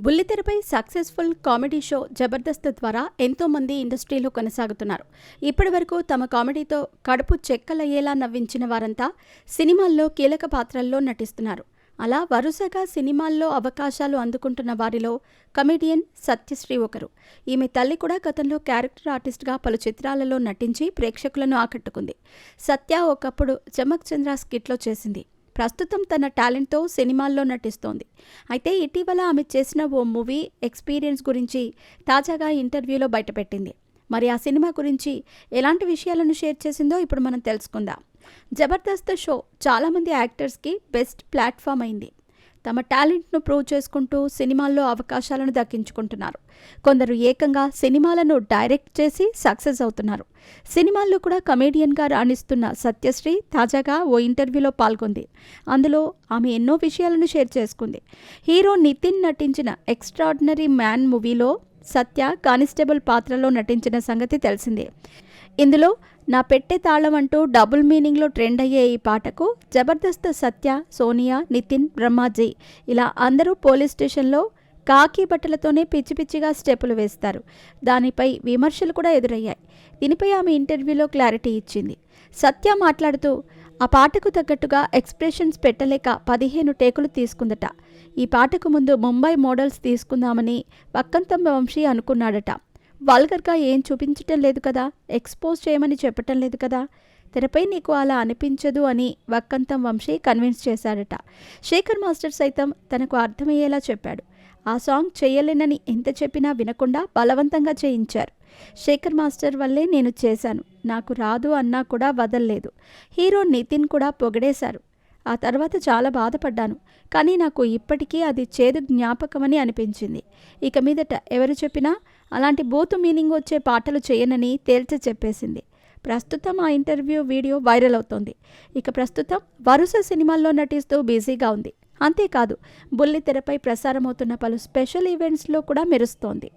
బుల్లితెరపై successful comedy show Jabardasth ద్వారా ఎంతోమంది ఇండస్ట్రీలో కొనసాగుతున్నారు. ఇప్పటివరకు తమ కామెడీతో కడుపు చెక్కలయ్యేలా నవ్వించిన వారంతా సినిమాల్లో కీలక పాత్రల్లో నటిస్తున్నారు. అలా వరుసగా సినిమాల్లో అవకాశాలు అందుకుంటున్న వారిలో కమెడియన్ సత్యశ్రీ ఒకరు. ఈమె తల్లి కూడా గతంలో క్యారెక్టర్ ఆర్టిస్ట్గా పలు చిత్రాలలో నటించి ప్రేక్షకులను ఆకట్టుకుంది. సత్య ఒకప్పుడు చమక్ చంద్ర స్కిట్లో చేసింది. ప్రస్తుతం తన టాలెంట్తో సినిమాల్లో నటిస్తోంది. అయితే ఇటీవల ఆమె చేసిన ఓ మూవీ ఎక్స్పీరియన్స్ గురించి తాజాగా ఇంటర్వ్యూలో బయటపెట్టింది. మరి ఆ సినిమా గురించి ఎలాంటి విషయాలను షేర్ చేసిందో ఇప్పుడు మనం తెలుసుకుందాం. జబర్దస్త్ షో చాలామంది యాక్టర్స్కి బెస్ట్ ప్లాట్ఫామ్ అయింది. తమ టాలెంట్ను ప్రూవ్ చేసుకుంటూ సినిమాల్లో అవకాశాలను దక్కించుకుంటున్నారు. కొందరు ఏకంగా సినిమాలను డైరెక్ట్ చేసి సక్సెస్ అవుతున్నారు. సినిమాల్లో కూడా కమేడియన్గా రాణిస్తున్న సత్యశ్రీ తాజాగా ఓ ఇంటర్వ్యూలో పాల్గొంది. అందులో ఆమె ఎన్నో విషయాలను షేర్ చేసుకుంది. హీరో నితిన్ నటించిన ఎక్స్ట్రాడినరీ మ్యాన్ మూవీలో సత్య కానిస్టేబుల్ పాత్రలో నటించిన సంగతి తెలిసిందే. ఇందులో నా పెట్టే తాళం అంటూ డబుల్ మీనింగ్లో ట్రెండ్ అయ్యే ఈ పాటకు జబర్దస్త్ సత్య, సోనియా, నితిన్, బ్రహ్మాజీ ఇలా అందరూ పోలీస్ స్టేషన్లో కాకి బట్టలతోనే పిచ్చి పిచ్చిగా స్టెప్పులు వేస్తారు. దానిపై విమర్శలు కూడా ఎదురయ్యాయి. దీనిపై ఆమె ఇంటర్వ్యూలో క్లారిటీ ఇచ్చింది. సత్య మాట్లాడుతూ ఆ పాటకు తగ్గట్టుగా ఎక్స్ప్రెషన్స్ పెట్టలేక 15 టేకులు తీసుకుందట. ఈ పాటకు ముందు ముంబై మోడల్స్ తీసుకుందామని వక్కంతం వంశీ అనుకున్నాడట. వల్గర్గా ఏం చూపించటం లేదు కదా, ఎక్స్పోజ్ చేయమని చెప్పటం లేదు కదా, తెరపై నీకు అలా అనిపించదు అని వక్కంతం వంశీ కన్విన్స్ చేశాడట. శేఖర్ మాస్టర్ సైతం తనకు అర్థమయ్యేలా చెప్పాడు. ఆ సాంగ్ చేయలేనని ఎంత చెప్పినా వినకుండా బలవంతంగా చేయించారు. శేఖర్ మాస్టర్ వల్లే నేను చేశాను, నాకు రాదు అన్నా కూడా వదల్లేదు. హీరో నితిన్ కూడా పొగిడేశారు. ఆ తర్వాత చాలా బాధపడ్డాను, కానీ నాకు ఇప్పటికీ అది చేదు జ్ఞాపకమని అనిపించింది. ఇక మీదట ఎవరు చెప్పినా అలాంటి బూతు మీనింగ్ వచ్చే పాటలు చేయనని తేల్చి చెప్పేసింది. ప్రస్తుతం ఆ ఇంటర్వ్యూ వీడియో వైరల్ అవుతోంది. ఇక ప్రస్తుతం వరుస సినిమాల్లో నటిస్తూ బిజీగా ఉంది. అంతేకాదు బుల్లితెరపై ప్రసారమవుతున్న పలు స్పెషల్ ఈవెంట్స్లో కూడా మెరుస్తోంది.